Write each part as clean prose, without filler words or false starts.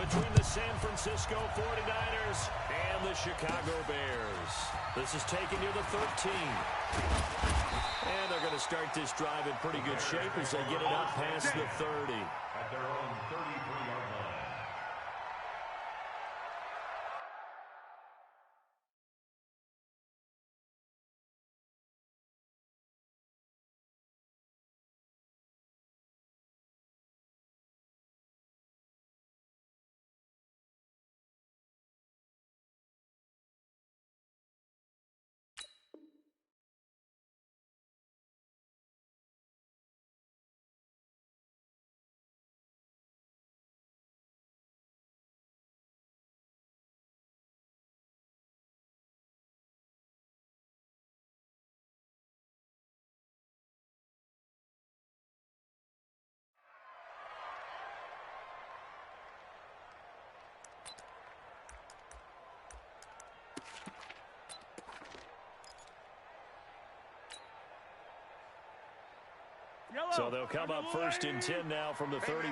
between the San Francisco 49ers and the Chicago Bears. This is taken near the 13. And they're going to start this drive in pretty good shape as they get it up past the 30. At their own 33-yard line. So they'll come up first and 10 now from the 33.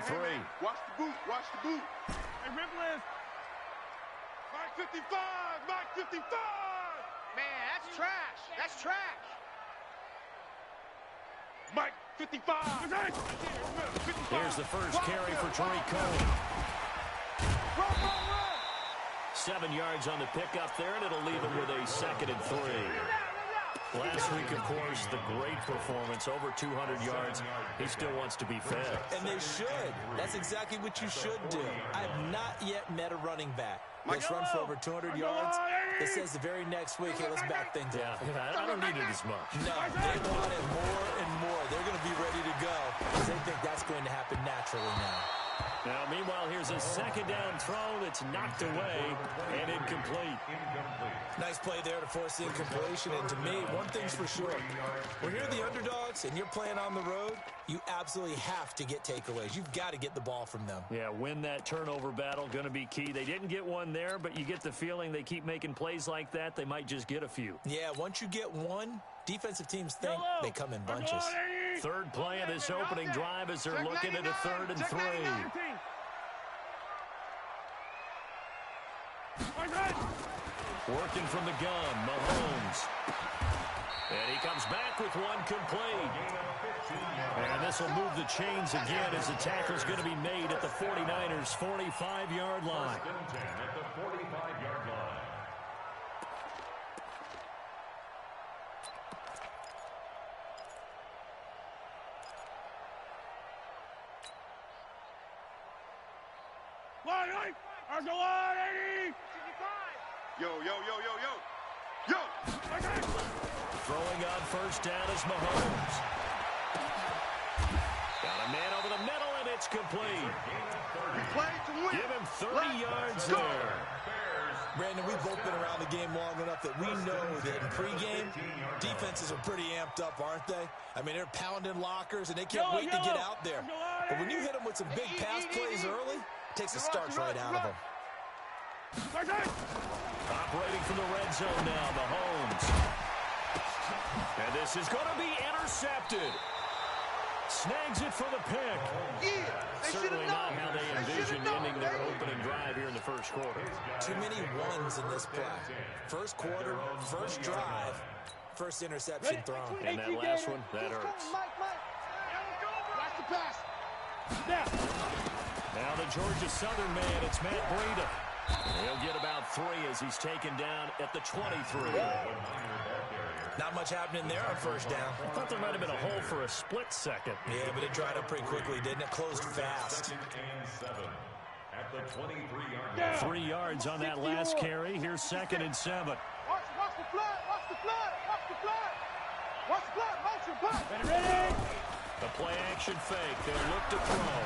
Watch the boot. Watch the boot. Hey, Rippless. Mike 55. Mike 55. Man, that's trash. That's trash. Mike 55. Here's the first carry for Tariq Cohen. Run, run, run. 7 yards on the pickup there, and it'll leave him with a 2nd and 3. Last week, of course, the great performance, over 200 yards. He still wants to be fed. And they should. That's exactly what you should do. I've not yet met a running back that's run for over 200 yards. It says the very next week, hey, let's back things up. Yeah, I don't need it as much. No, they want it more and more. They're going to be ready to go because they think that's going to happen naturally now. Now, meanwhile, here's a 2nd down throw that's knocked away and incomplete. Nice play there to force the incompletion. And to me, one thing's for sure. When you're the underdogs and you're playing on the road, you absolutely have to get takeaways. You've got to get the ball from them. Yeah, win that turnover battle, going to be key. They didn't get one there, but you get the feeling they keep making plays like that, they might just get a few. Yeah, once you get one, defensive teams think they come in bunches. 3rd play of this opening drive as they're looking at a 3rd and 3. Working from the gun, Mahomes. And he comes back with one complete. And this will move the chains again as the tackle's going to be made at the 49ers' 45-yard line. First and 10 at the 45-yard line. Yo, yo, yo, yo, yo. Yo. Throwing on first down is Mahomes. Got a man over the middle, and it's complete. We played to win. Give him 30 yards there. Brandon, we've both been around the game long enough that we know that in pregame, defenses are pretty amped up, aren't they? I mean, they're pounding lockers, and they can't wait to get out there. But when you hit them with some big pass plays early, it takes the starch right out of them. Operating from the red zone now, Mahomes. And this is going to be intercepted. Snags it for the pick. Certainly not how they envisioned ending their opening drive here in the first quarter. Too many ones in this play. First quarter, first drive, first interception thrown. And that last one, that hurts. Watch the pass. Now the Georgia Southern man, it's Matt Breida. He'll get about 3 as he's taken down at the 23. Not much happening there on first down. I thought there might have been a hole for a split second. Yeah, but it dried up pretty quickly, didn't it? Closed fast. At the 23-yard line. 3 yards on that last carry. Here's 2nd and 7. Watch the flood. Watch the flood. Watch the flood. Watch the flood. Motion, punt. Ready? The play action fake. They'll look to throw.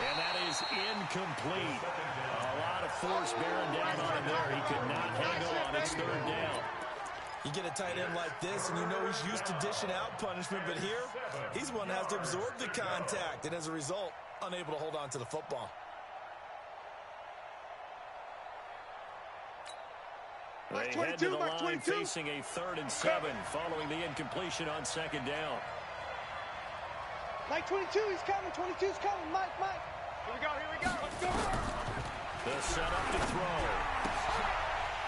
And that is incomplete. A lot of force bearing down on him there. He could not hang on. It's 3rd down. You get a tight end like this, and you know he's used to dishing out punishment, but here, he's one that has to absorb the contact, and as a result, unable to hold on to the football. They head to the line facing a 3rd and 7 following the incompletion on 2nd down. Mike 22, he's coming. 22's coming. Mike. Here we go. The setup to throw.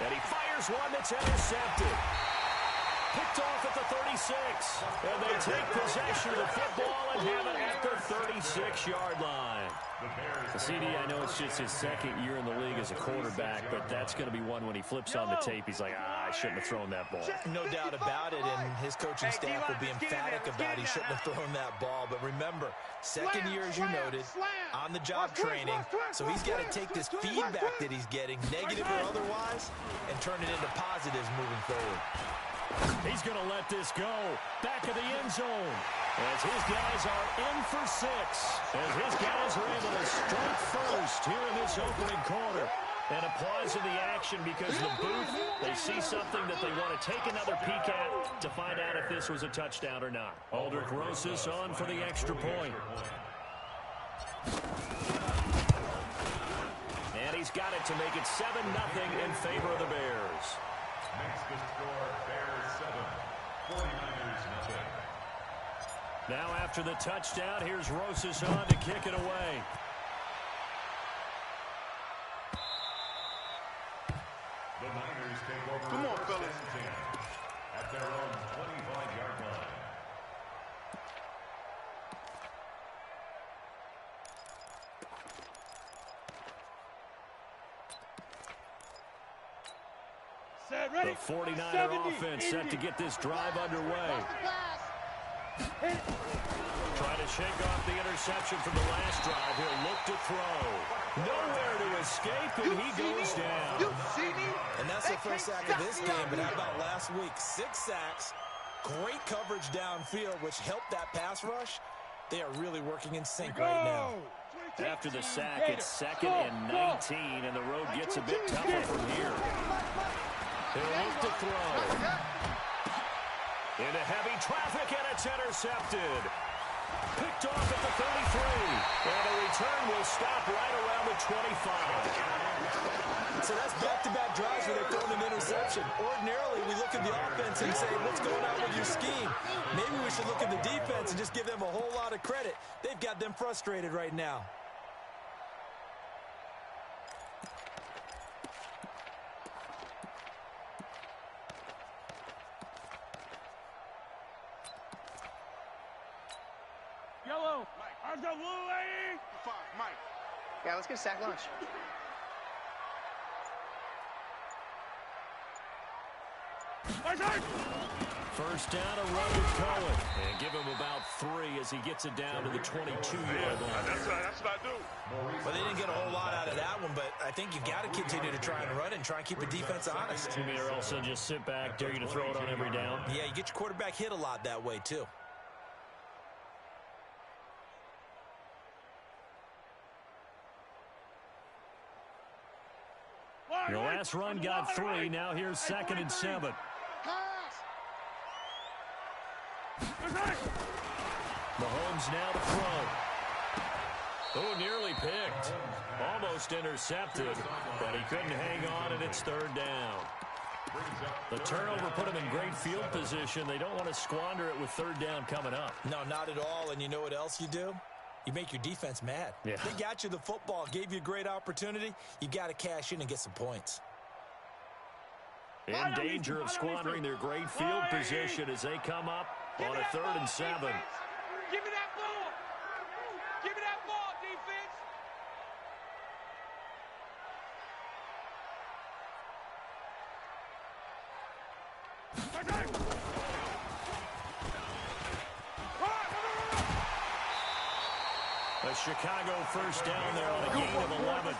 And he fires one that's intercepted. Picked off at the 36. And they take possession of the football and have it at the 36-yard line. The CD, I know it's just his second year in the league as a quarterback, but that's going to be one when he flips on the tape. He's like, I shouldn't have thrown that ball. No doubt about it, and his coaching staff will be emphatic about he shouldn't have thrown that ball. But remember, second year, as you noted, on-the-job training, so he's got to take this feedback that he's getting, negative or otherwise, and turn it into positives moving forward. He's going to let this go. Back of the end zone. As his guys are in for 6. As his guys are able to strike first here in this opening quarter. And a pause in the action because the booth, they see something that they want to take another peek at to find out if this was a touchdown or not. Aldrich Rosas on for the extra point. And he's got it to make it 7-0 in favor of the Bears. Makes the score Bears 7, 49ers nothing. Now after the touchdown, here's Rosas on to kick it away. The Niners take over. Come on, fellas. At their own 25-yard line. The 49er offense set to get this drive underway. Trying to shake off the interception from the last drive. He'll look to throw. Nowhere to escape, and he goes down. And that's the first sack of this game, but how about last week? 6 sacks, great coverage downfield, which helped that pass rush. They are really working in sync right now. After the sack, it's 2nd and 19, and the road gets a bit tougher from here. He'll look to throw. Into heavy traffic, and it's intercepted. Picked off at the 33. And the return will stop right around the 25. So that's back-to-back drives where they're throwing an interception. Ordinarily, we look at the offense and say, what's going on with your scheme? Maybe we should look at the defense and just give them a whole lot of credit. They've got them frustrated right now. Yellow. How's the blue lady? Fine, Mike. Yeah, let's get a sack lunch. First down, a run to Cohen. And give him about 3 as he gets it down to the 22-yard line. That's what I do. Well, they didn't get a whole lot out of that one, but I think you've got to continue to try and run and try and keep the defense honest. You mean, or also just sit back, dare you to throw it on every down? Yeah, you get your quarterback hit a lot that way, too. Your last run got 3. Now here's 2nd and 7. Mahomes now to throw. Oh, nearly picked. Almost intercepted, but he couldn't hang on, and it's 3rd down. The turnover put him in great field position. They don't want to squander it with 3rd down coming up. No, not at all. And you know what else you do? You make your defense mad. Yeah. They got you the football, gave you a great opportunity. You got to cash in and get some points. In danger of squandering their great field position as they come up on a 3rd and 7. Give me that ball. Give me that ball, defense. A Chicago first down there on a gain of 11.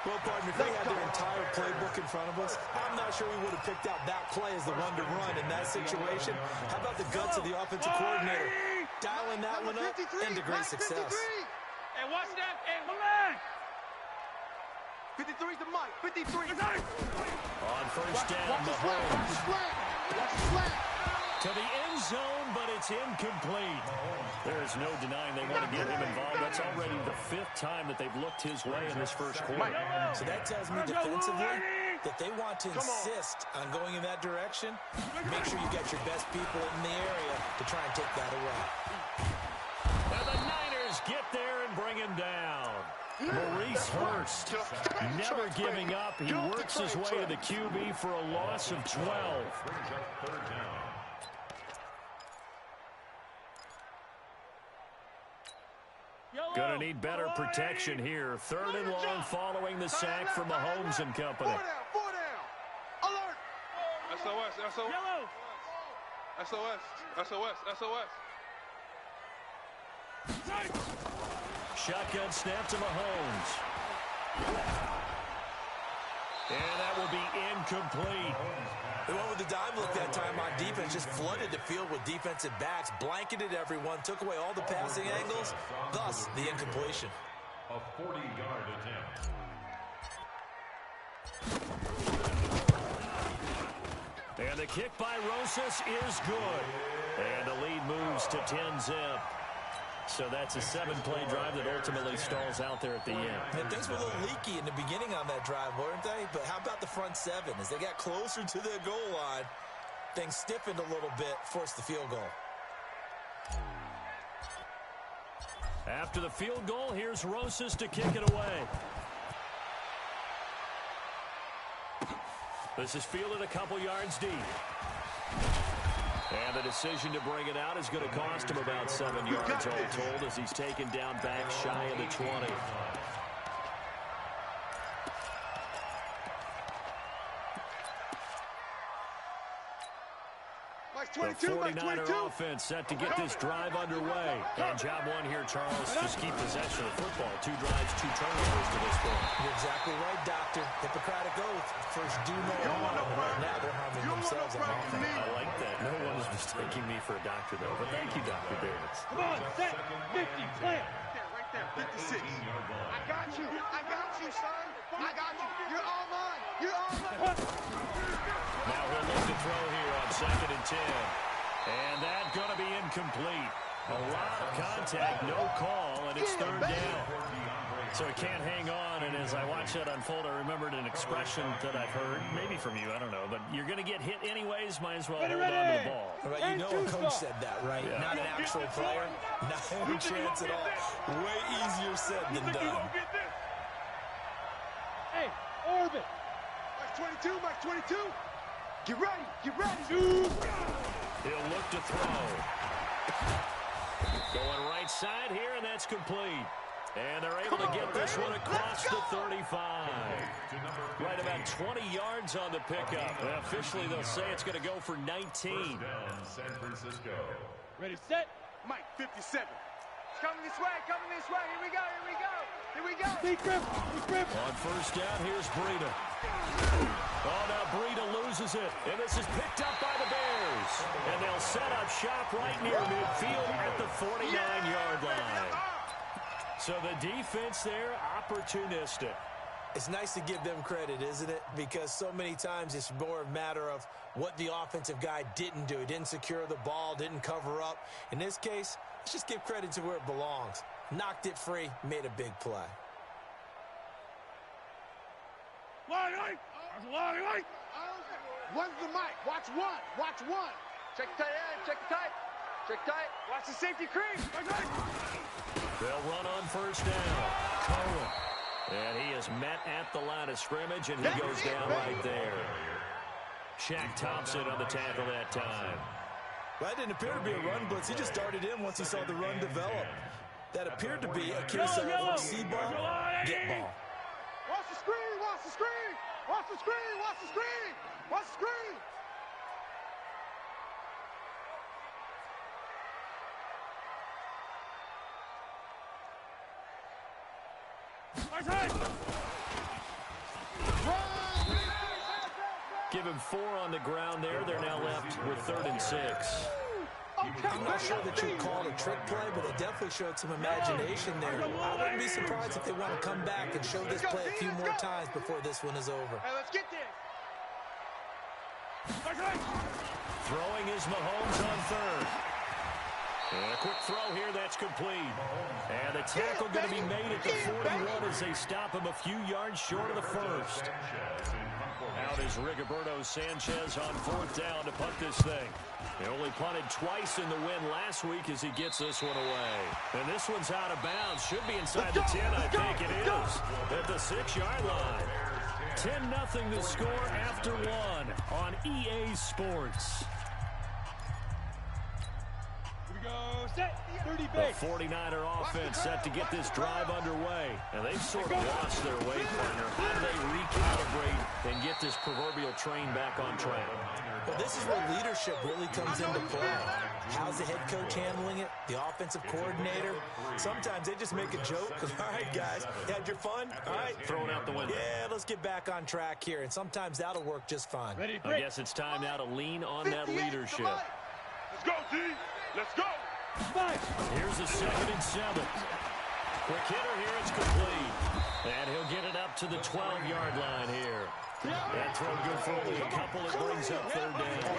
Well, partner, if they had their entire playbook in front of us, I'm not sure we would have picked out that play as the one to run in that situation. How about the guts of the offensive coordinator? Dialing that one up into great success. And watch that. And Milan. 53's the mic. 53. On first down, Mahomes. To the end zone, but it's incomplete. There's no denying they want to get him involved. That's already the 5th time that they've looked his way in this first quarter. So that tells me defensively that they want to insist on going in that direction. Make sure you get your best people in the area to try and take that away. And the Niners get there and bring him down. Maurice Hurst, never giving up. He works his way to the QB for a loss of 12. Going to need better protection here. 3rd and long following the sack from Mahomes and company. 4 down. Alert. SOS, SOS. SOS, SOS, SOS. Shotgun snap to Mahomes. And that will be incomplete. They went with the dime look that time on defense, just flooded the field with defensive backs, blanketed everyone, took away all the passing angles, thus the incompletion. A 40-yard attempt. And the kick by Rosas is good. And the lead moves to 10-zip. So that's a 7-play drive that ultimately stalls out there at the end. And things were a little leaky in the beginning on that drive, weren't they? But how about the front 7? As they got closer to their goal line, things stiffened a little bit, forced the field goal. After the field goal, here's Rosas to kick it away. This is fielded a couple yards deep. And the decision to bring it out is going to cost him about 7 yards all told as he's taken down back shy of the 20. The 49er offense set to get this drive underway. And job one here, Charles, just keep possession of the football. 2 drives, 2 turnovers to this point. You're exactly right, Doctor. Hippocratic oath. First, do no harm. Right now, they're harming themselves on offense. I like that. No one is mistaking me for a doctor, though. But thank you, Dr. Davis. Come on, set. 50, plant. Right there, 56. I got you. I got you, son. I got you. You're all mine. You're all mine. Now he'll look to throw here on 2nd and 10. And that's going to be incomplete. A lot of contact, no call, and it's 3rd down. So he can't hang on, and as I watch that unfold, I remembered an expression that I've heard, maybe from you, I don't know, but you're going to get hit anyways, might as well hold on to the ball. Right, you know a coach said that, right? Yeah. Not an actual player. Not a chance at all. Way easier said than done. Hey, orbit. Mike 22. Get ready. Get ready. He'll look to throw. Going right side here, and that's complete. And they're able to get this one across the 35. Right about 20 yards on the pickup. And officially, they'll say it's going to go for 19. First down, San Francisco. Ready, set. Mike 57. It's coming this way. Coming this way. Here we go. Here we go. Here we go. Big grip. Big grip. On first down, here's Breida. Oh, now Breida loses it. And this is picked up by the Bears. And they'll set up shop right near midfield at the 49-yard line. So the defense there, opportunistic. It's nice to give them credit, isn't it? Because so many times it's more a matter of what the offensive guy didn't do. He didn't secure the ball, didn't cover up. In this case, let's just give credit to where it belongs. Knocked it free, made a big play. One's the mic. Watch one. Watch one. Check the tight end. Check the tight. Check tight. Watch the safety creep. They'll run on first down. Cohen. And he is met at the line of scrimmage, and he goes down right there. Shaq Thompson on the tackle that time. Well, that didn't appear to be a run blitz. He just darted in once he saw the run develop. That appeared to be a case of see ball, get ball. Watch the screen. Watch the screen. Watch the screen. Watch the screen. Watch the screen. Give him 4 on the ground there. They're now left with 3rd and 6. I'm not sure that you'd call it a trick play, but they definitely showed some imagination there. I wouldn't be surprised if they want to come back and show this play a few more times before this one is over. Hey, let's get this. Throwing is Mahomes on 3rd. And a quick throw here, that's complete. And the tackle going to be made at the 41 as they stop him a few yards short of the first. Out is Rigoberto Sanchez on 4th down to punt this thing. He only punted twice in the win last week as he gets this one away. And this one's out of bounds. Should be inside the 10, I think it is. At the 6-yard line. 10-0 the score after 1 on EA Sports. The 49er offense set to get this drive underway. And they've sort of lost their way, partner. How do they recalibrate and get this proverbial train back on track? Well, this is where leadership really comes into play. How's the head coach handling it? The offensive coordinator? Sometimes they just make a joke. All right, guys, you had your fun? All right. Throw it out the window. Yeah, let's get back on track here. And sometimes that'll work just fine. I guess it's time now to lean on that leadership. Let's go, T. Let's go. Here's a 2nd and 7. Quick hitter here, it's complete. And he'll get it up to the 12-yard line here. That throw good for only a couple. It brings up 3rd down.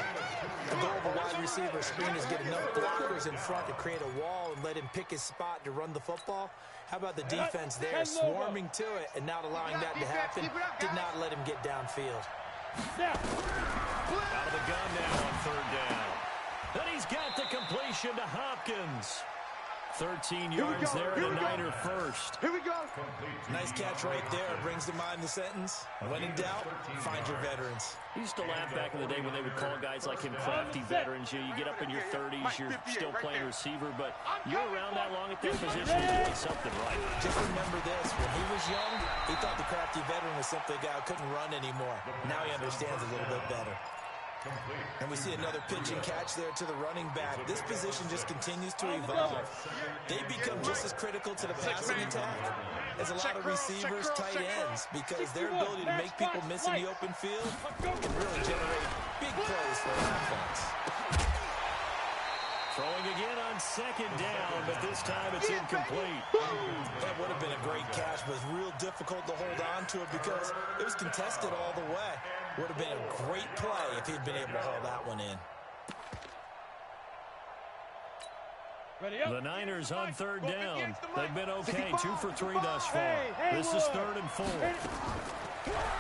The goal of a wide receiver screen is get enough blockers in front to create a wall and let him pick his spot to run the football. How about the defense there, swarming to it and not allowing that to happen? Did not let him get downfield. Out of the gun now on 3rd down. And he's got the completion to Hopkins. 13 yards there and a Niner first. Here we go. Nice catch right there. Brings to mind the sentence. When in doubt, find your veterans. I used to laugh back in the day when they would call guys like him crafty veterans. You get up in your 30s, you're still playing receiver, but you're around that long at that position, you're doing something right. Just remember this. When he was young, he thought the crafty veteran was simply a guy who couldn't run anymore. Now he understands a little bit better. And we see another pitch and catch there to the running back. This position just continues to evolve. They become just as critical to the passing attack as a lot of receivers, tight ends, because their ability to make people miss in the open field can really generate big plays for the offense. Throwing again on 2nd down, but this time it's incomplete. That would have been a great catch, but it's real difficult to hold on to it because it was contested all the way. Would have been a great play if he'd been able to hold that one in. The Niners on 3rd down. They've been okay, 2 for 3 thus far. This is 3rd and 4.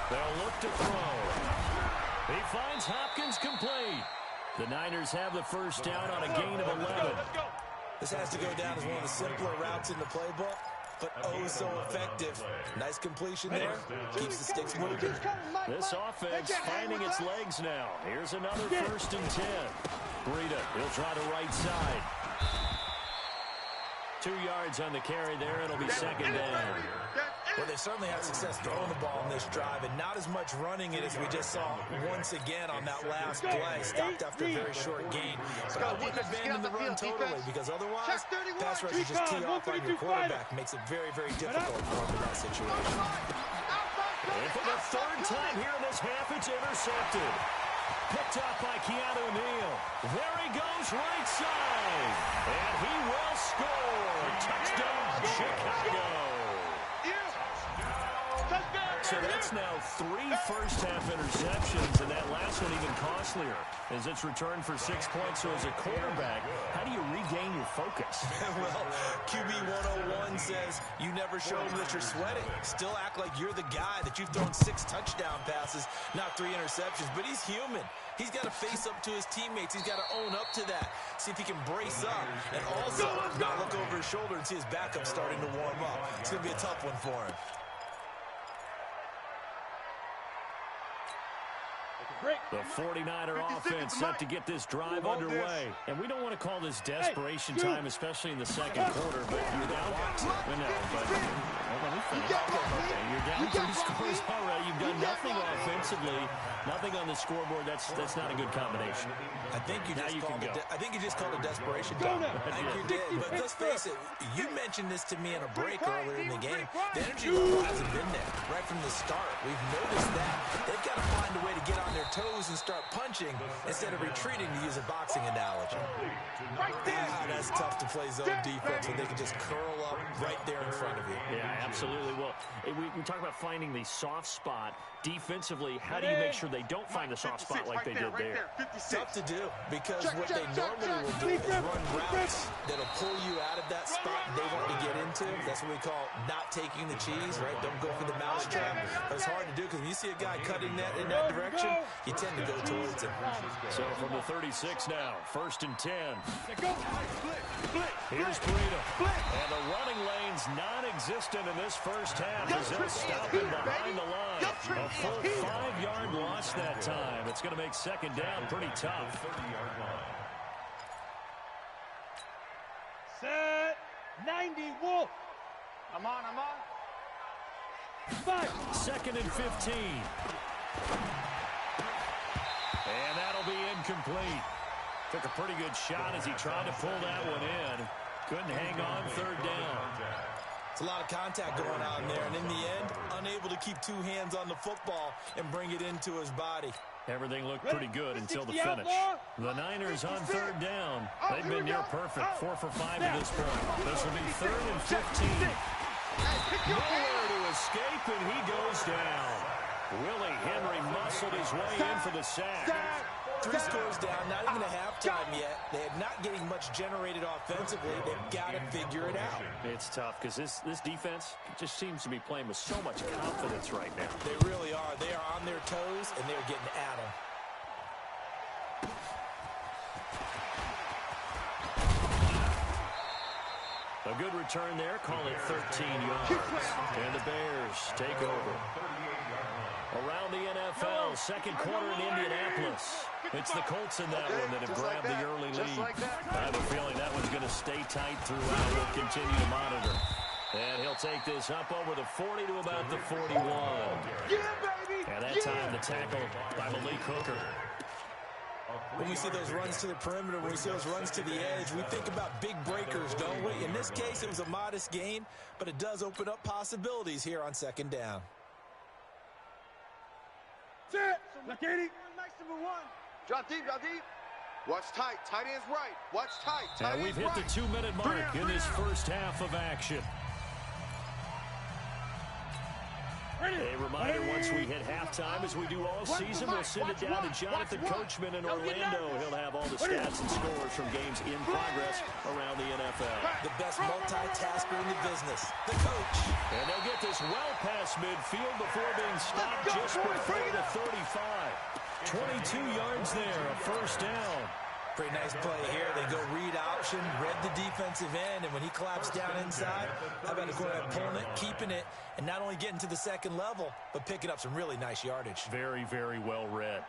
They'll look to throw. He finds Hopkins complete. The Niners have the first down on a gain of 11. This has to go down as one of the simpler routes in the playbook, but oh so effective. Nice completion there. Keeps the sticks moving. This offense finding its legs now. Here's another 1st and 10. Breida, he'll try the right side. 2 yards on the carry there. It'll be 2nd down. Well, they certainly had success throwing the ball in this drive, and not as much running it as we just saw once again on that last play. Stopped after a very short gain. But I wouldn't abandon the run totally, because otherwise, pass rushers just tee off on your quarterback. Makes it very, very difficult for him in that situation. And for the 3rd time here in this half, it's intercepted. Picked up by Keanu Neal. There he goes, right side. And he will score. Touchdown, Chicago. So that's now 3 first-half interceptions, and that last one even costlier as it's returned for 6 points. So as a quarterback, how do you regain your focus? Well, QB 101 says you never show them that you're sweating. Still act like you're the guy that you've thrown 6 touchdown passes, not 3 interceptions. But he's human. He's got to face up to his teammates. He's got to own up to that. See if he can brace up and also not look over his shoulder and see his backup starting to warm up. It's going to be a tough one for him. The 49er offense set to get this drive underway. And we don't want to call this desperation time, especially in the 2nd quarter, but you're down. You're down 3 scores already. You've done nothing offensively, nothing on the scoreboard. That's not a good combination. I think you just called it desperation time. I think you did. But let's face it, you mentioned this to me in a break earlier in the game. The energy level hasn't been there right from the start. We've noticed that. They've got to find a way to get on their toes and start punching instead of retreating, to use a boxing analogy. That's tough to play zone defense when they can just curl up right there in front of you. Yeah, Absolutely. Well, we talk about finding the soft spot. Defensively, how do you make sure they don't find the soft spot like they did there? Tough to do, because what they normally will do is run routes that'll pull you out of that spot they want to get into. That's what we call not taking the cheese, right? Don't go for the mousetrap. But it's hard to do because when you see a guy cutting that in that direction, you tend to go towards him. So from the 36 now, 1st and 10. Here's Breida. And the running lane's non-existent in this first half as they'll stop him behind the line. A full 5-yard loss that time. It's going to make 2nd down pretty tough. Set. 90, Wolf. I'm on. 2nd and 15. And that'll be incomplete. Took a pretty good shot as he tried to pull that one in. Couldn't hang on 3rd down. It's a lot of contact going on there, and in the end, unable to keep 2 hands on the football and bring it into his body. Everything looked pretty good until the finish. The Niners on 3rd down. They've been near perfect, 4 for 5 at this point. This will be 3rd and 15. Nowhere to escape, and he goes down. Willie Henry muscled his way in for the sack. 3 scores down, not even a halftime yet. They're not getting much generated offensively. They've got to figure it out. It's tough because this defense just seems to be playing with so much confidence right now. They really are. They are on their toes, and they're getting at them. A good return there. Call it 13 yards. And the Bears take over. Around the NFL, 2nd quarter in Indianapolis. It's the Colts in that one that have grabbed the early lead. I have a feeling that one's going to stay tight throughout. We'll continue to monitor. And he'll take this up over the 40 to about the 41. And that time the tackle by Malik Hooker. When we see those runs to the perimeter, when we see those runs to the edge, we think about big breakers, don't we? In this case, it was a modest gain, but it does open up possibilities here on 2nd down. Set. Look at it. Nice number 1. Drop deep. Watch tight. Tight end's right. Watch tight. And we've hit the 2-minute mark in this first half of action. A reminder, once we hit halftime, as we do all season, we'll send it down to Jonathan Coachman in Orlando. He'll have all the stats and scores from games in progress around the NFL. The best multitasker in the business, the coach. And they'll get this well past midfield before being stopped just before the 35. 22 yards there, a 1st down. Pretty nice play here. They go read option, read the defensive end, and when he claps down inside, how about going and pulling it, keeping it, and not only getting to the 2nd level, but picking up some really nice yardage. Very, very well read.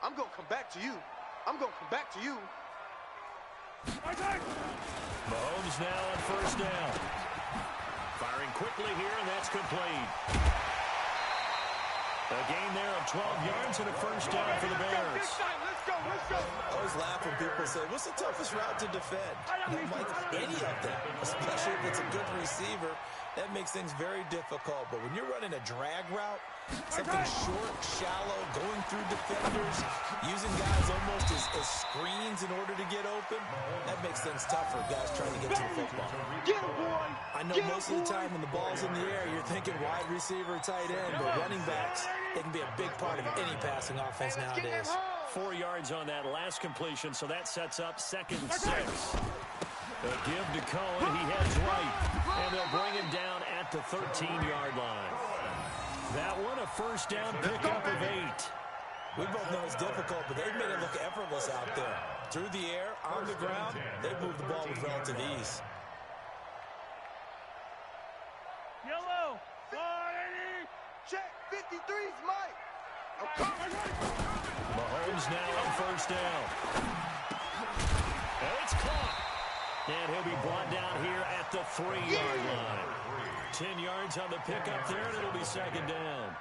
I'm going to come back to you. Mahomes now on 1st down. Firing quickly here, and that's complete. A gain there of 12 yards and a 1st down for the Bears. Let's go. I always laugh when people say, what's the toughest route to defend? I'm like, any of them, especially if it's a good receiver. That makes things very difficult. But when you're running a drag route, something short, shallow, going through defenders, using guys almost as screens in order to get open, that makes things tough for guys trying to get to the football. Get him, boy. I know most of the time when the ball's in the air, you're thinking wide receiver, tight end, but running backs, they can be a big part of any passing offense nowadays. 4 yards on that last completion, so that sets up 2nd and 6. A give to Cohen, he heads right, and they'll bring him down at the 13-yard line. That one, a 1st down pickup of 8. We both know it's difficult, but they've made it look effortless out there. Through the air, on the ground, they've moved the ball with relative ease. Yellow. Check. 53's Mike. Mahomes now on 1st down. And it's caught. And he'll be brought down here at the 3-yard line. 10 yards on the pickup there, and it'll be 2nd down.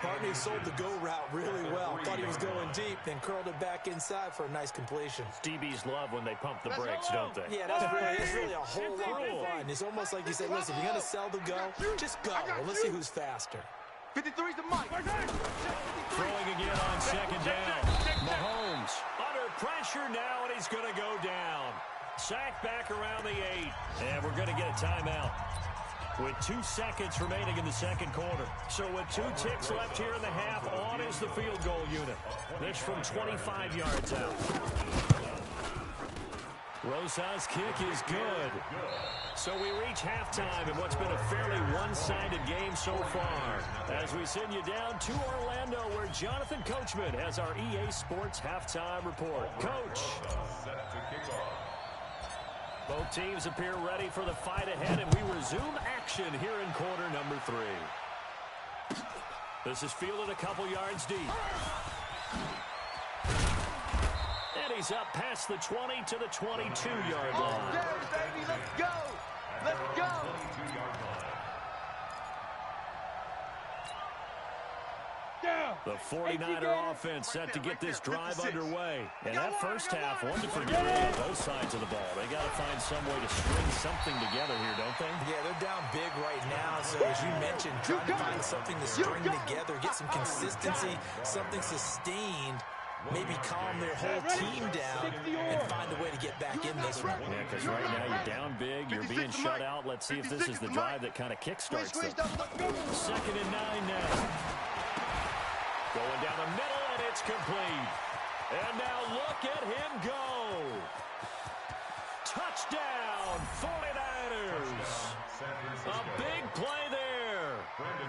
Hartney sold the go route really well. Thought he was going deep, then curled it back inside for a nice completion. DBs love when they pump the brakes, don't they? Yeah, that's really a whole lot of fun. It's almost like you say, listen, if you're going to sell the go, just go. Well, let's see who's faster. 53's the Mike. Throwing again on 2nd down. Mahomes under pressure now, and he's going to go down. Sacked back around the 8. And we're going to get a timeout with 2 seconds remaining in the second quarter. So with 2 ticks left here in the half, on is the field goal unit. This from 25 yards out. Rosa's kick is good. So we reach halftime in what's been a fairly one-sided game so far, as we send you down to Orlando, where Jonathan Coachman has our EA Sports halftime report. Coach. Both teams appear ready for the fight ahead, and we resume action here in quarter number 3. This is fielded a couple yards deep. And he's up past the 20 to the 22-yard line. Okay, baby, let's go. Let's go. The 49er offense set to get this drive underway. And that first half, one to forget on both sides of the ball. They got to find some way to string something together here, don't they? Yeah, they're down big right now. So as you mentioned, trying to find something to string together, get some consistency, something sustained, maybe calm their whole team down and find a way to get back in this one. Yeah, because right now you're down big, you're being shut out. Let's see if this is the drive that kind of kickstarts them. 2nd and 9 now. Going down the middle, and it's complete. And now look at him go. Touchdown, 49ers. A big play there.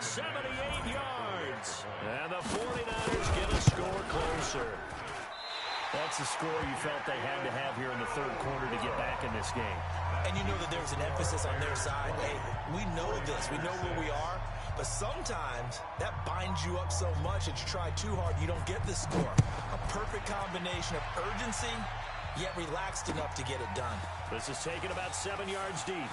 78 yards. And the 49ers get a score closer. That's the score you felt they had to have here in the third quarter to get back in this game. And you know that there's an emphasis on their side. Hey, we know this. We know where we are. But sometimes that binds you up so much that you try too hard, you don't get the score. A perfect combination of urgency, yet relaxed enough to get it done. This is taken about 7 yards deep.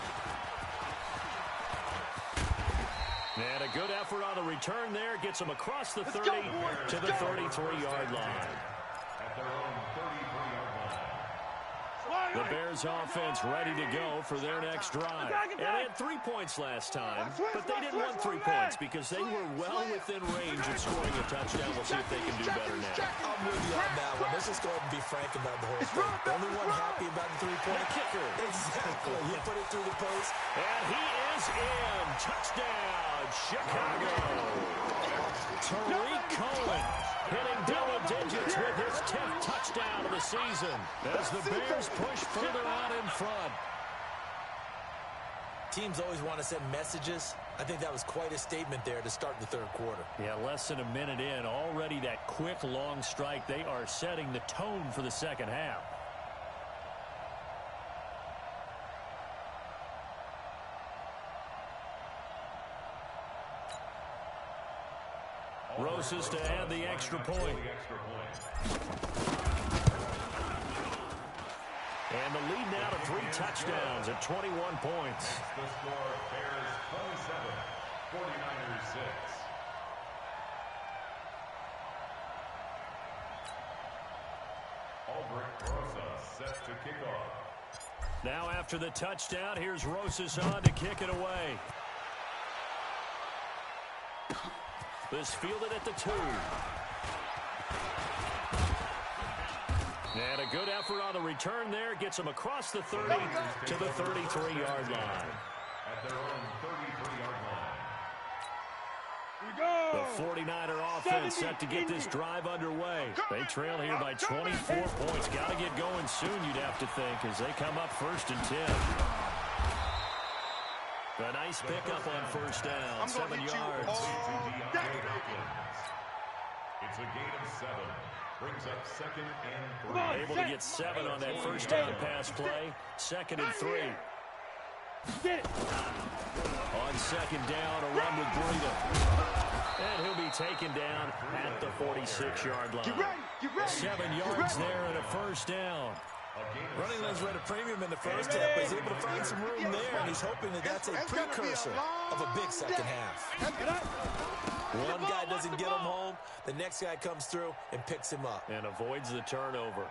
And a good effort on the return there. Gets them across the 30 to the 33-yard line. At their own 33-yard line. The Bears offense ready to go for their next drive. And they had 3 points last time, but they didn't want 3 points because they were well within range of scoring a touchdown. We'll see if they can do better now. I'm with you on that one. Let's just go ahead and be frank about the whole thing. The only one happy about the three-point kicker. Exactly. He put it through the post. And he is in. Touchdown, Chicago. Tariq Cohen hitting double digits with his 10th touchdown of the season as the Bears push further on in front. Teams always want to send messages. I think that was quite a statement there to start the third quarter. Yeah, less than a minute in, already that quick, long strike. They are setting the tone for the second half. Rosas to add the extra point. And the lead now to 3 touchdowns at 21 points. The score, Bears 27, 49ers 6. Albrecht Rosas set to kick off. Now after the touchdown, here's Rosas on to kick it away. This fielded at the 2. And a good effort on the return there. Gets him across the 30 to the 33-yard line. At their own 33-yard line. The 49er offense set to get this drive underway. They trail here by 24 points. Got to get going soon, you'd have to think, as they come up 1st and 10. A nice pickup on first down, 7 yards. It's a gain of 7. Brings up 2nd and 3. Able to get 7 on that first down pass play. 2nd and 3. Get it. On 2nd down, a run with Breida. And he'll be taken down at the 46-yard line. Get ready. 7 yards there and a first down. Running lanes were at a premium in the first half, but he's able to find some room there, and he's hoping that that's a precursor of a big second half. One guy doesn't get him home, the next guy comes through and picks him up. And avoids the turnover.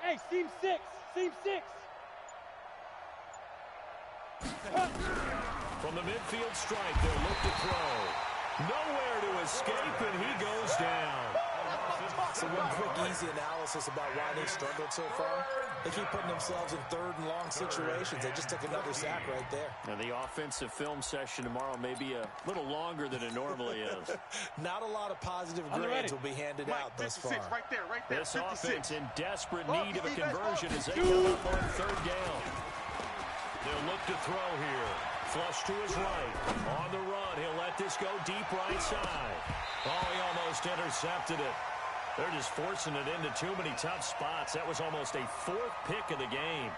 Hey, seam 6. Seam 6. From the midfield stripe, they'll look to throw. Nowhere to escape, and he goes down. So one quick, easy analysis about why they've struggled so far. They keep putting themselves in third and long situations. They just took another sack right there. Now, the offensive film session tomorrow may be a little longer than it normally is. Not a lot of positive grades will be handed out thus far. Right there, right there. This offense in desperate need of a conversion as they come up on third down. They'll look to throw here. Flush to his right. On the run, he'll let this go deep right side. Oh, he almost intercepted it. They're just forcing it into too many tough spots. That was almost a fourth pick of the game.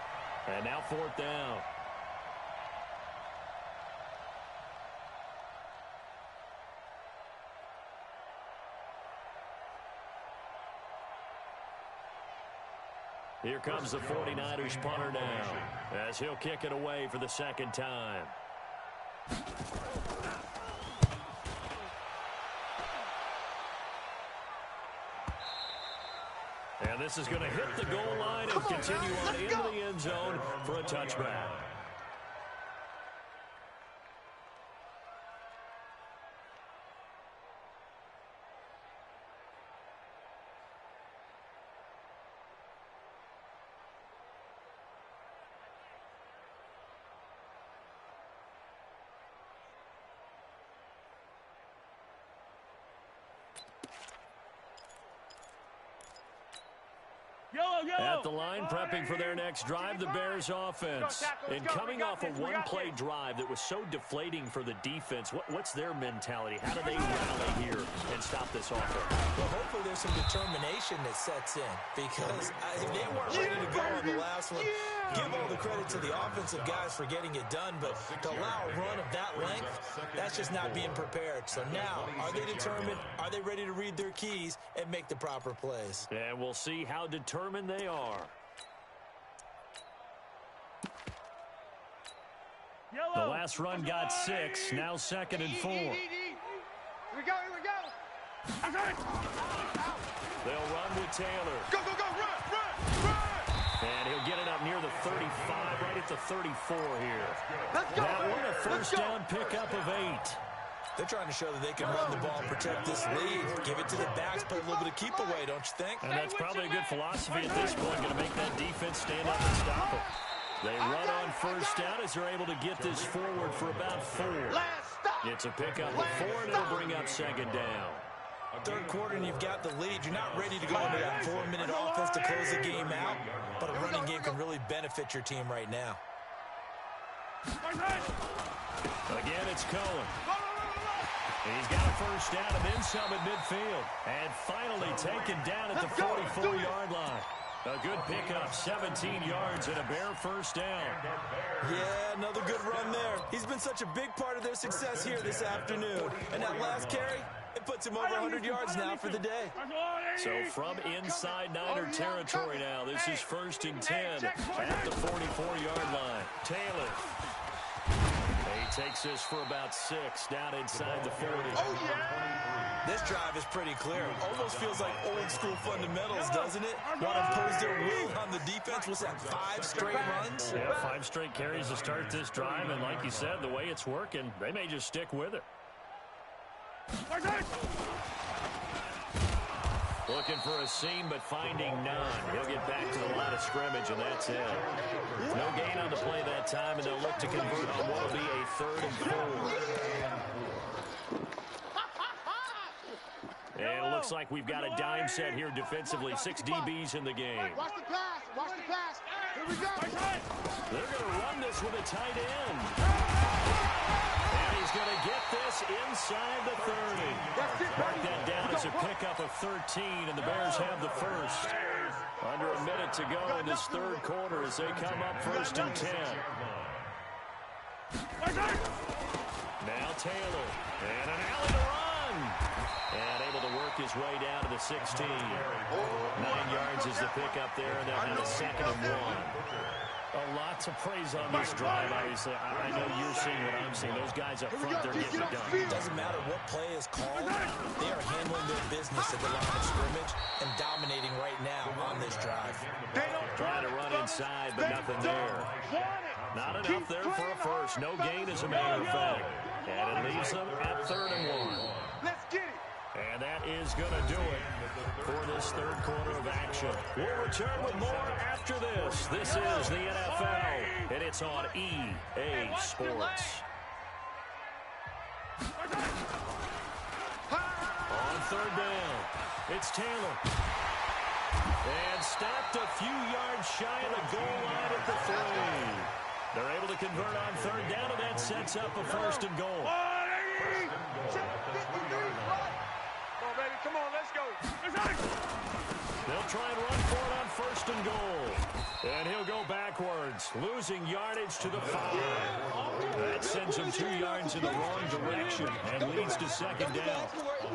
And now fourth down. Here comes the 49ers punter now, as he'll kick it away for the second time. And this is going to hit the goal line and continue on into the end zone for a touchback. At the line, prepping for their next drive, the Bears offense. And coming off a one-play drive that was so deflating for the defense, what's their mentality? How do they rally here and stop this offense? Well, hopefully there's some determination that sets in, because if they weren't ready to go on the last one, give all the credit to the offensive guys for getting it done, but to allow a run of that length, that's just not being prepared. So now, are they determined? Are they ready to read their keys and make the proper plays? And we'll see how determined they are. The last run got 6, now 2nd and 4. Here we go. They'll run with Taylor. Go, run! And he'll get it up near the 35, right at the 34 here. Let's go, that one a Let's first go. down pickup of 8. They're trying to show that they can run the ball and protect this lead. Give it to the backs, put a little bit of keep away, don't you think? And that's probably a good philosophy at this point, going to make that defense stand up and stop them. They run on first down as they're able to get this forward for about 4. It's a pickup of 4, and it'll bring up 2nd down. Third quarter and you've got the lead. You're not ready to go into that 4-minute offense to close the game out, but a running game can really benefit your team right now. Again, it's Cohen. He's got a first down and then some at midfield. And finally taken down at the 44-yard line. A good pickup, 17 yards and a Bear first down. Yeah, another good run there. He's been such a big part of their success here this afternoon. And that last carry, it puts him over 100 yards now for the day. So from inside Niner territory now, this is 1st and 10 at the 44-yard line. Taylor. He takes this for about 6 down inside the 40. This drive is pretty clear. Almost feels like old school fundamentals, doesn't it? Want to impose their will on the defense. Was that 5 straight runs? Yeah, 5 straight carries to start this drive. And like you said, the way it's working, they may just stick with it. Looking for a seam, but finding none. He'll get back to the line of scrimmage, and that's it. No gain on the play that time, and they'll look to convert on what will be a 3rd and 4. And it looks like we've got a dime set here defensively. 6 DBs in the game. Watch the pass. Here we go. They're going to run this with a tight end. And he's going to get this inside the 30. Mark that down as a pickup of 13, and the Bears have the first. Under a minute to go in this third quarter as they come up 1st and 10. Now Taylor. And an alley to run. And able to work his way down to the 16. 9 yards is the pickup there, and they'll have a 2nd and 1. A lot to praise on this drive, obviously. I know you're seeing what I'm seeing. Those guys up front, they're getting it done. It doesn't matter what play is called. They are handling their business at the line of scrimmage and dominating right now on this drive. Trying to run inside, but nothing there. Not enough there for a first. No gain, as a matter of fact. And it leaves them at 3rd and 1. Let's get it. And that is going to do it for this third quarter of action. We'll return with more after this. This is the NFL, and it's on EA Sports. On 3rd down, it's Taylor. And stopped a few yards shy of the goal line at the 3. They're able to convert on 3rd down, and that sets up a 1st and goal. Come on, let's go. They'll try and run for it on 1st and goal. And he'll go backwards, losing yardage to the 5. That sends him 2 yards in the wrong direction and leads to 2nd down.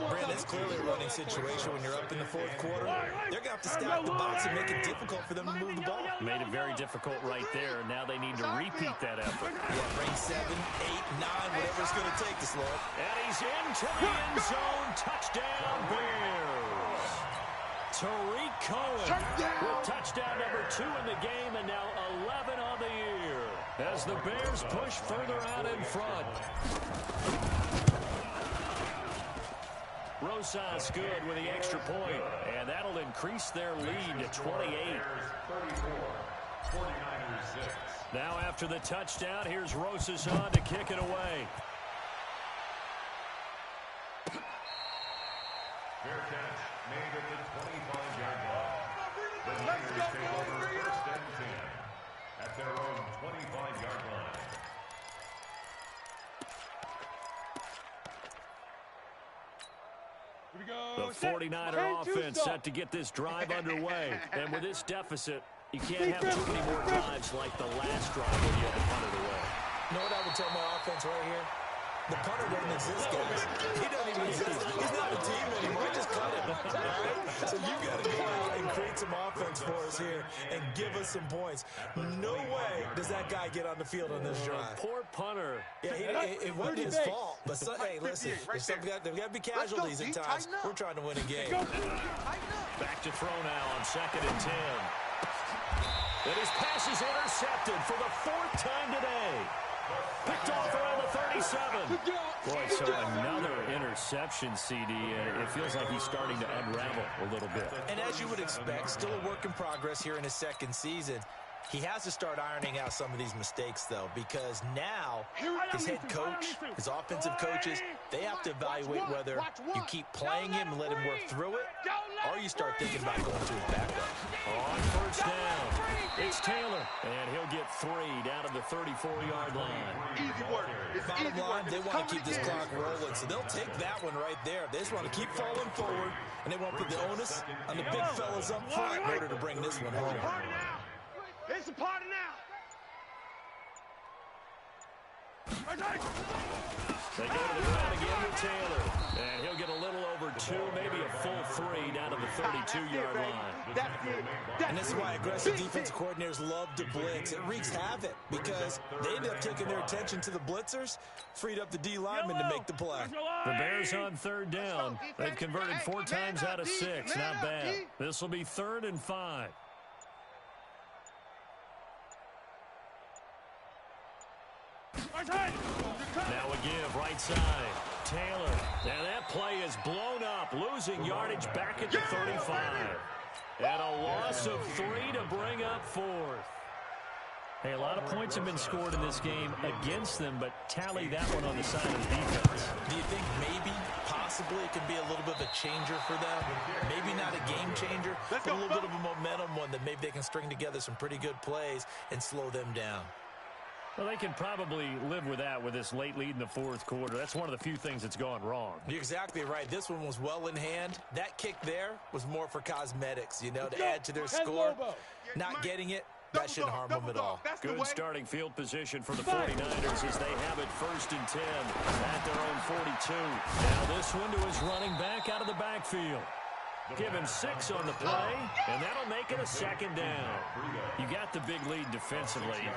Brandon, it's clearly a running situation when you're up in the 4th quarter. They're going to have to stack the box and make it difficult for them to move the ball. Made it very difficult right there. Now they need to repeat that effort. Yeah, bring 7, 8, 9, whatever it's going to take this, Lord. And he's into the end zone. Touchdown, Bears. Tariq Cohen with touchdown number 2 in the game, and now 11 on the year as the Bears push further out in front. Rosas good with the extra point, and that'll increase their lead to 28. Now after the touchdown, here's Rosas on to kick it away. Fair catch made at the 25-yard line. The Niners take over 1st and 10 at their own 25-yard line. The 49er offense set to get this drive underway. And with this deficit, you can't have too many more drives like the last drive when you had to punt it away. You know what I would tell my offense right here? The punter doesn't exist, guys. He doesn't even exist. He's not a team anymore. Just cut him. All right? So you got to go out and create some offense for us here and give us some points. No way does that guy get on the field on this drive. Poor punter. Yeah, it wasn't his fault. But, hey, listen, there's got to be casualties at times. We're trying to win a game. Back to throw now on 2nd and 10. And his pass is intercepted for the 4th time today. Picked off around the 37. Boy, so another interception, CD, and it feels like he's starting to unravel a little bit. And as you would expect, still a work in progress here in his 2nd season. He has to start ironing out some of these mistakes, though, because now his head coach, his offensive coaches, they have to evaluate whether you keep playing him and let him work through it, or you start thinking about going to his backup. On 1st down, it's Taylor, and he'll get 3 down to the 34-yard line. Easy work. Bottom line, they want to keep this clock rolling, so they'll take that one right there. They just want to keep falling forward, and they want to put the onus on the big fellas up front in order to bring this one home. It's a party now. They go to the ground again with Taylor. And he'll get a little over 2, maybe a full 3 down to the 32-yard line. And this is why aggressive defensive coordinators love to blitz. It wreaks havoc because they end up taking their attention to the blitzers, freed up the D linemen to make the play. The Bears on 3rd down. They've converted 4 times out of 6. Not bad. This will be 3rd and 5. Now a give, right side. Taylor. And that play is blown up, losing yardage back at the 35. And a loss of 3 to bring up 4th. Hey, a lot of points have been scored in this game against them, but tally that one on the side of the defense. Do you think maybe, possibly, it could be a little bit of a changer for them? Maybe not a game changer, but a little bit of a momentum one that maybe they can string together some pretty good plays and slow them down. Well, they can probably live with that with this late lead in the 4th quarter. That's one of the few things that's gone wrong. You're exactly right. This one was well in hand. That kick there was more for cosmetics, you know, to add to their score. Not getting it, that shouldn't harm them at all. Good starting field position for the 49ers as they have it 1st and 10 at their own 42. Now this window is running back out of the backfield. Give him 6 on the play, and that'll make it a 2nd down. You got the big lead defensively.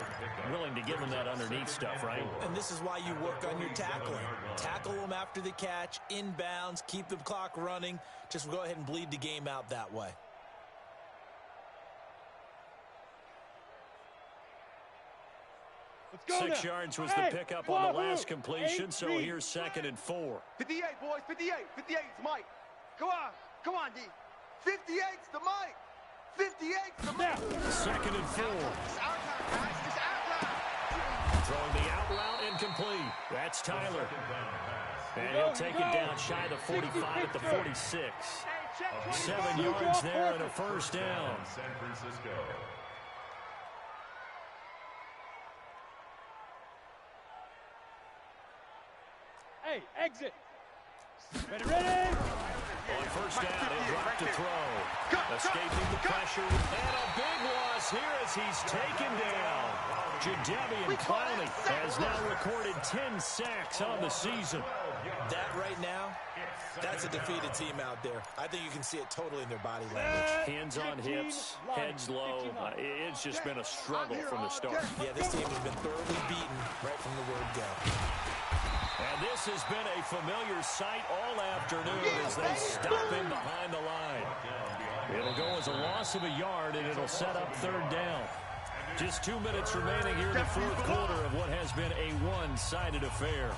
Willing to give him that underneath stuff, right? And this is why you work on your tackling. Tackle them after the catch, inbounds, keep the clock running. Just go ahead and bleed the game out that way. 6 yards was the pickup on the last completion, so here's 2nd and 4. 58, boys, 58. 58's Mike. Come on, D. 58's the Mike. 58's the Mike. 2nd and 4. It's our time, guys. It's our time. Throwing the out route incomplete. That's Tyler. And he'll take it down shy of the 45 at the 46. 7 yards there and a first down. San Francisco. Hey, exit. Ready, ready. On first down, he'll drop to throw. Escaping the pressure. And a big loss here as he's taken down. Jadeveon Clowney has now recorded 10 sacks on the season. That right now, that's a defeated team out there. I think you can see it totally in their body language. Hands on hips, heads low. It's just been a struggle from the start. Yeah, this team has been thoroughly beaten right from the word go. And this has been a familiar sight all afternoon as they stop him behind the line. It'll go as a loss of a yard, and it'll set up 3rd down. Just 2 minutes remaining here in the 4th quarter of what has been a one-sided affair.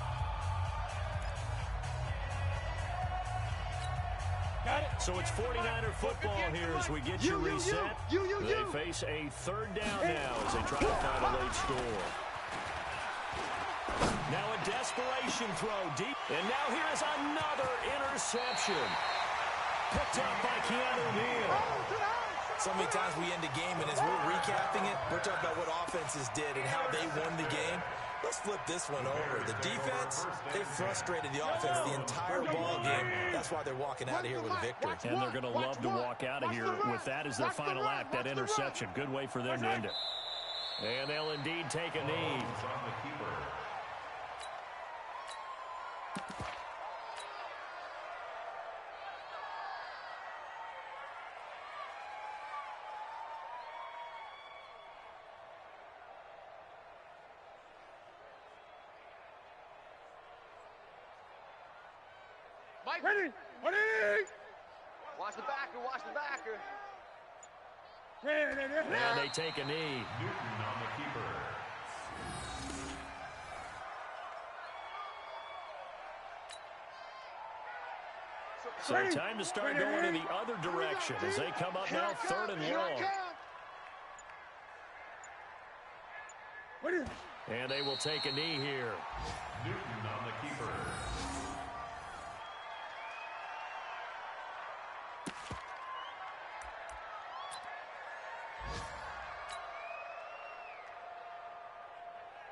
So it's 49er football here as we get you reset. They face a 3rd down now as they try to find a late score. Now a desperation throw deep. And now here is another interception. Picked up by Keanu Neal. So many times we end a game, and as we're recapping it, we're talking about what offenses did and how they won the game. Let's flip this one over. The defense, they frustrated the offense the entire ball game. That's why they're walking out of here with a victory. And they're going to love to walk out of here with that as their final act, that interception. Good way for them to end it. And they'll indeed take a knee. Mike. Ready, ready. Watch the backer, watch the backer. Ready, ready. And they take a knee. Newton on the keeper. So time to start going in the other direction as they come up now 3rd and long. And they will take a knee here. Newton on the keeper.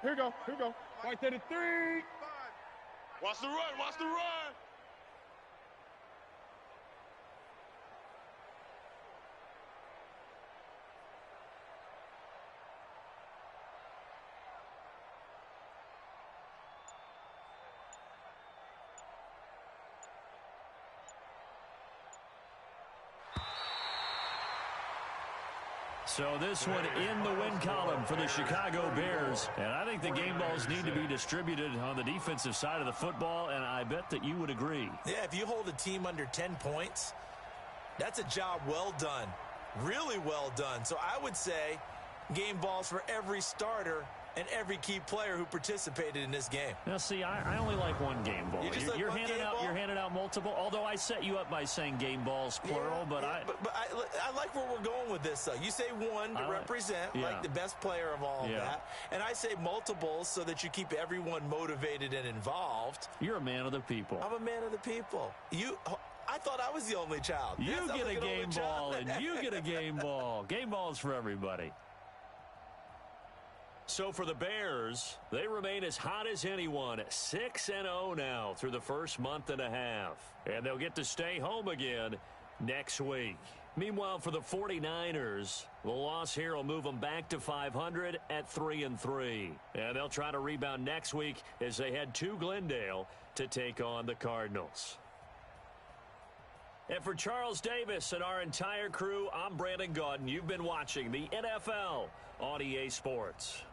Here we go, here we go. Right there to 3. Watch the run, watch the run. So this one in the win column for the Chicago Bears. And I think the game balls need to be distributed on the defensive side of the football, and I bet that you would agree. Yeah, if you hold a team under 10 points, that's a job well done. Really well done. So I would say game balls for every starter and every key player who participated in this game. Now, see, I only like one game ball. You're handing out multiple, although I set you up by saying game balls, plural, but I like where we're going with this, though. You say one to represent, like the best player of all of that, and I say multiples so that you keep everyone motivated and involved. You're a man of the people. I'm a man of the people. I thought I was the only child. You get a game ball, and you get a game ball. Game balls for everybody. So for the Bears, they remain as hot as anyone, 6-0 now through the first month and a half. And they'll get to stay home again next week. Meanwhile, for the 49ers, the loss here will move them back to 500 at 3-3. And they'll try to rebound next week as they head to Glendale to take on the Cardinals. And for Charles Davis and our entire crew, I'm Brandon Gaudin. You've been watching the NFL on EA Sports.